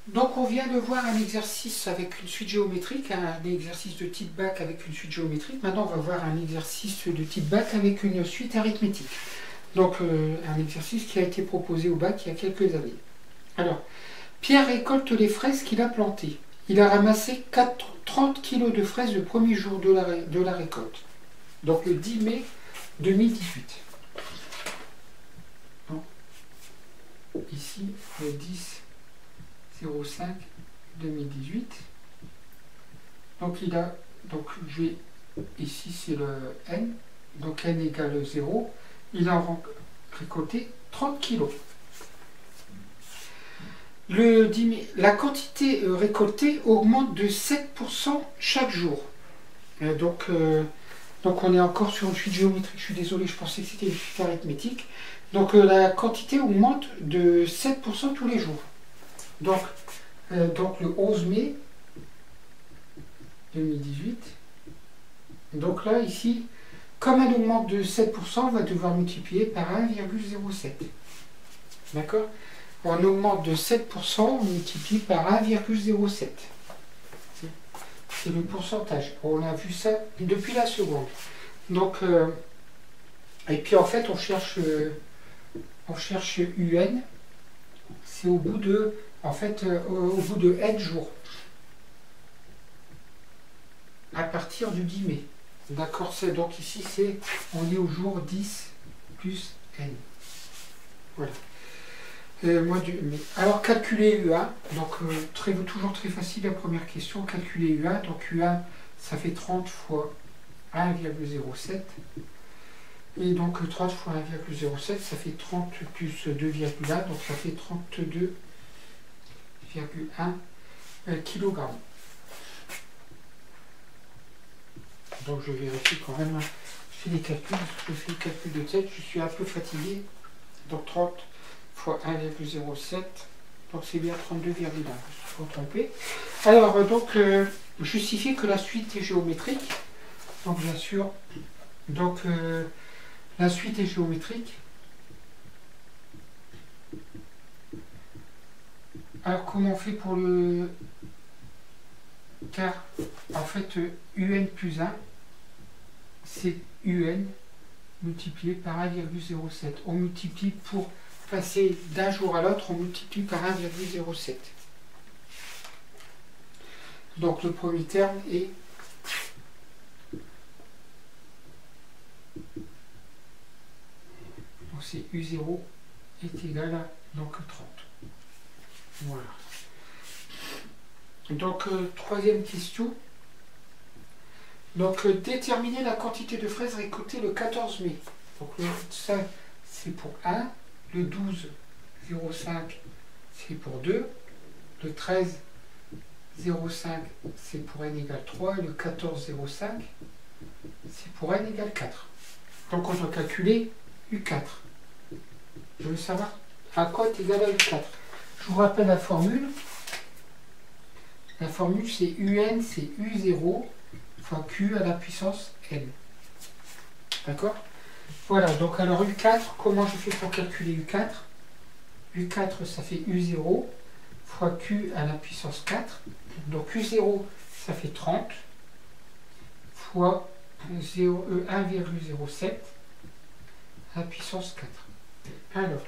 Donc on vient de voir un exercice avec une suite géométrique, un exercice de type bac avec une suite géométrique. Maintenant on va voir un exercice de type bac avec une suite arithmétique. Donc un exercice qui a été proposé au bac il y a quelques années. Alors, Pierre récolte les fraises qu'il a plantées. Il a ramassé 30 kg de fraises le premier jour de la récolte. Donc le 10 mai 2018. Donc, ici, le 10-05 2018. Donc ici c'est le N, donc N égale 0. Il a récolté 30 kg. La quantité récoltée augmente de 7% chaque jour. Donc on est encore sur une suite géométrique. Je suis désolé, je pensais que c'était une suite arithmétique. Donc la quantité augmente de 7% tous les jours. Donc le 11 mai 2018. Donc là, ici, comme elle augmente de 7%, on va devoir multiplier par 1,07. D'accord? On augmente de 7%, on multiplie par 1,07. C'est le pourcentage. On a vu ça depuis la seconde. Donc, et puis en fait, on cherche UN. C'est au bout de, au bout de N jours. À partir du 10 mai. D'accord, donc ici, on est au jour 10 plus N. Voilà. Alors, calculer U1. Donc, toujours très facile la première question. Calculer U1. Donc, U1, ça fait 30 fois 1,07. Et donc, 30 fois 1,07, ça fait 30 plus 2,1. Donc, ça fait 32,1 kg. Donc, je vérifie quand même. Je fais des calculs. Je fais le calcul de tête. Je suis un peu fatigué. Donc, 30 fois 1,07, donc c'est bien 32,1, je ne suis pas trompé. Alors, justifier que la suite est géométrique, donc bien sûr, la suite est géométrique. Alors, comment on fait pour le... Car, en fait, UN plus 1, c'est UN multiplié par 1,07. On multiplie pour passer d'un jour à l'autre, on multiplie par 1,07. Donc le premier terme est c'est U0 est égal à 30. Voilà. Donc troisième question. Donc déterminer la quantité de fraises récoltées le 14 mai. Donc ça c'est pour 1. Le 12,05, c'est pour 2. Le 13,05, c'est pour n égale 3. Et le 14,05, c'est pour n égale 4. Donc on doit calculer U4. Je veux savoir à quoi est égal à U4. Je vous rappelle la formule. La formule, c'est UN, c'est U0 fois Q à la puissance N. D'accord ? Voilà, donc alors U4, comment je fais pour calculer U4? U4, ça fait U0 fois Q à la puissance 4. Donc U0, ça fait 30 fois 1,07 à la puissance 4. Alors,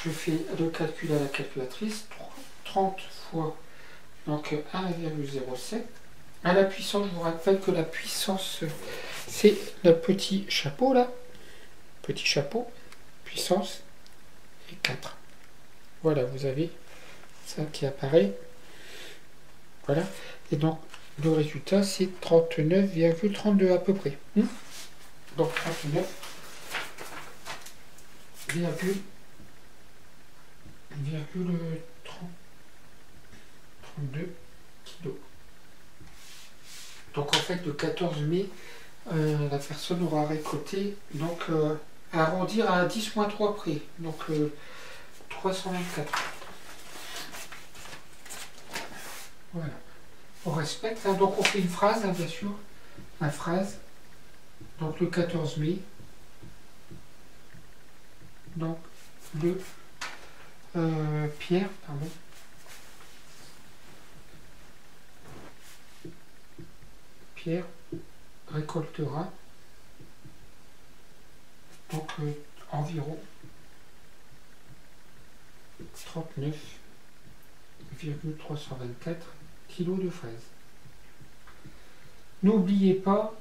je fais le calcul à la calculatrice. 30 fois donc 1,07 à la puissance. Je vous rappelle que la puissance, c'est le petit chapeau là. Petit chapeau, puissance et 4. Voilà, vous avez ça qui apparaît. Voilà. Et donc, le résultat, c'est 39,32 à peu près. Donc, 39,32 kg. Donc, en fait, le 14 mai, la personne aura récolté, donc, arrondir à 10-3 près. Donc, 324. Voilà. On respecte. Hein. Donc, on fait une phrase, hein, bien sûr. La phrase. Donc, le 14 mai. Donc, le Pierre, pardon. Pierre récoltera donc environ 39,324 kg de fraises. N'oubliez pas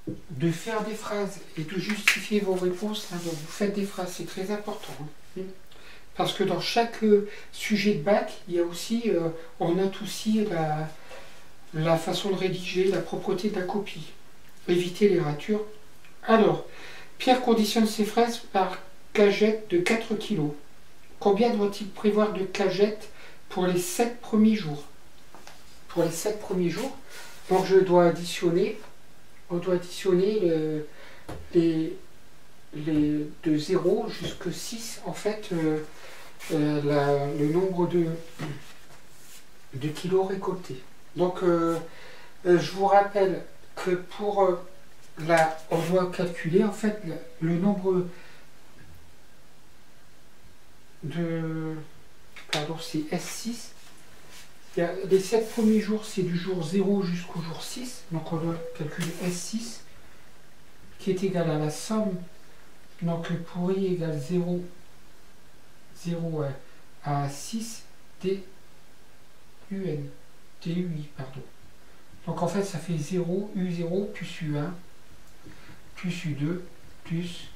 de faire des phrases et de justifier vos réponses. Hein, donc vous faites des phrases, c'est très important. Hein. Parce que dans chaque sujet de bac, il y a aussi, on note aussi la façon de rédiger, la propreté de la copie. Éviter les ratures. Alors, Pierre conditionne ses fraises par cagette de 4 kg. Combien doit-il prévoir de cagettes pour les 7 premiers jours? Pour les 7 premiers jours, donc je dois additionner, on doit additionner de 0 jusqu'à 6, en fait, le nombre de kilos récoltés. Donc, je vous rappelle que pour on doit calculer, en fait, le nombre pardon, c'est S6. Les 7 premiers jours, c'est du jour 0 jusqu'au jour 6. Donc on doit calculer S6 qui est égal à la somme. Donc pour I égale 0 à 6 DUN. DUI, pardon. Donc en fait ça fait 0, U0 plus U1 plus U2 plus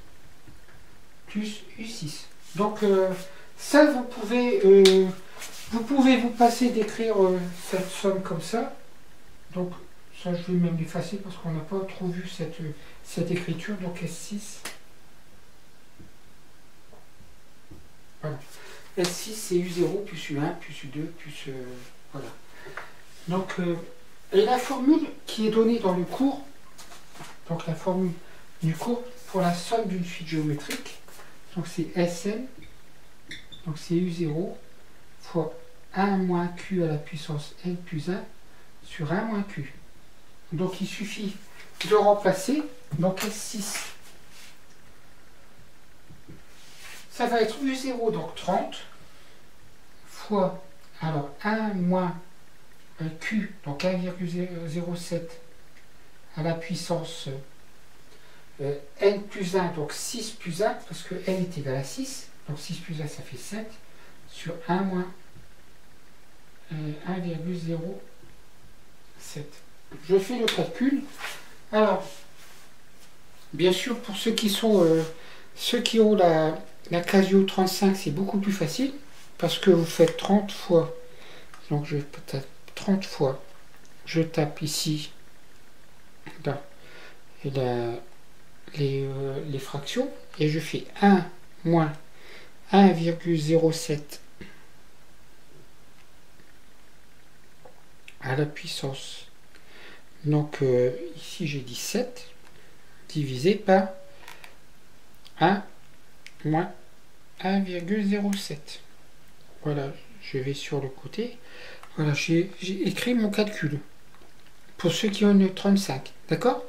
U6. Donc ça vous pouvez vous passer d'écrire cette somme comme ça. Donc ça je vais même l'effacer parce qu'on n'a pas trop vu cette écriture. Donc S6. Voilà. S6 c'est U0 plus U1 plus U2 plus voilà. Donc et la formule qui est donnée dans le cours, donc la formule du cours pour la somme d'une suite géométrique, donc c'est Sn, donc c'est U0 fois 1 moins Q à la puissance N plus 1 sur 1 moins Q. Donc il suffit de remplacer, donc S6, ça va être U0, donc 30, fois, alors 1 moins Q, donc 1,07 à la puissance N plus 1, donc 6 plus 1, parce que N est égal à 6, donc 6 plus 1 ça fait 7, sur 1 moins 1,07. Je fais le calcul. Alors, bien sûr, pour ceux qui ont la Casio 35, c'est beaucoup plus facile, parce que vous faites 30 fois, donc je tape 30 fois, je tape ici là, les fractions, et je fais 1 moins 1,07 à la puissance, donc ici j'ai dit 7, divisé par 1 moins 1,07. Voilà, je vais sur le côté. Voilà, j'ai écrit mon calcul. Pour ceux qui ont une 35, d'accord?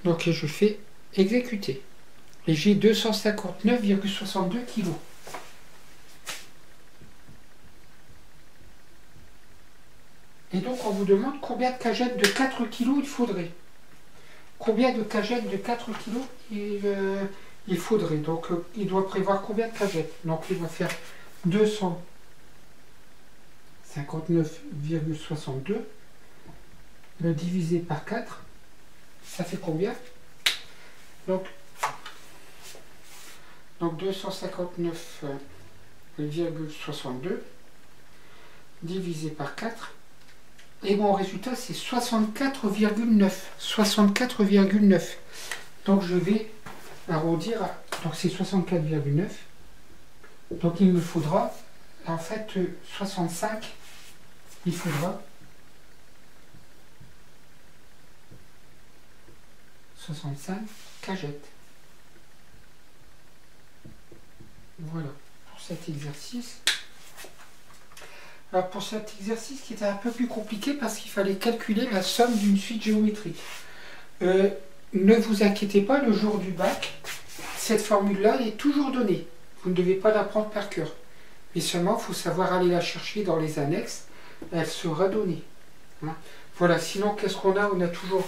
Donc je fais exécuter. Et j'ai 259,62 kg. Et donc on vous demande combien de cagettes de 4 kg il faudrait. Combien de cagettes de 4 kg il faudrait. Donc il doit prévoir combien de cagettes. Donc il va faire 259,62. Le diviser par 4. Ça fait combien? Donc 259,62 divisé par 4. Et mon résultat, c'est 64,9. 64,9. Donc, je vais arrondir. Donc, c'est 64,9. Donc, il me faudra, en fait, 65. Il faudra 65 cagettes. Voilà, pour cet exercice. Alors pour cet exercice qui était un peu plus compliqué parce qu'il fallait calculer la somme d'une suite géométrique. Ne vous inquiétez pas, le jour du bac, cette formule-là est toujours donnée. Vous ne devez pas l'apprendre par cœur. Mais seulement, il faut savoir aller la chercher dans les annexes. Elle sera donnée. Hein. Voilà, sinon, qu'est-ce qu'on a? On a toujours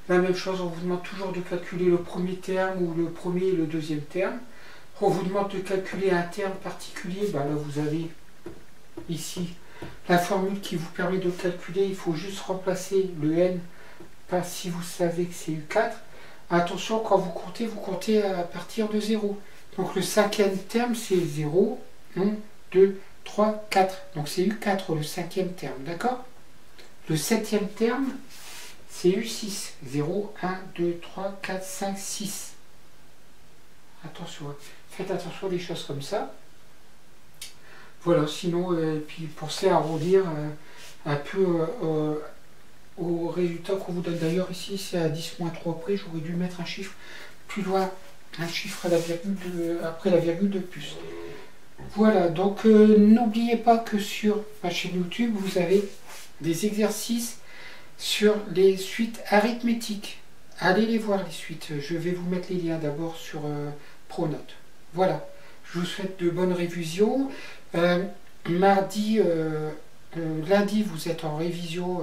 la même chose. On vous demande toujours de calculer le premier terme ou le premier et le deuxième terme. On vous demande de calculer un terme particulier. Ben là, vous avez ici la formule qui vous permet de calculer. Il faut juste remplacer le n par si vous savez que c'est U4. Attention, quand vous comptez à partir de 0. Donc le cinquième terme, c'est 0, 1, 2, 3, 4. Donc c'est U4 le cinquième terme, d'accord? Le septième terme, c'est U6. 0, 1, 2, 3, 4, 5, 6. Attention, faites attention à des choses comme ça. Voilà, sinon, puis pensez à arrondir un peu au résultat qu'on vous donne. D'ailleurs, ici, c'est à 10-3 près. J'aurais dû mettre un chiffre plus loin, un chiffre à la virgule après la virgule de plus. Voilà, donc n'oubliez pas que sur ma chaîne YouTube, vous avez des exercices sur les suites arithmétiques. Allez les voir, les suites. Je vais vous mettre les liens d'abord sur Pronote. Voilà, je vous souhaite de bonnes révisions. Lundi, vous êtes en révision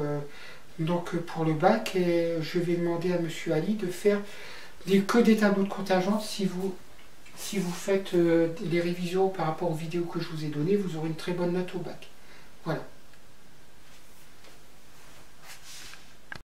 donc pour le bac, et je vais demander à Monsieur Ali de faire que des tableaux de contingence. Si vous faites les révisions par rapport aux vidéos que je vous ai données, vous aurez une très bonne note au bac. Voilà.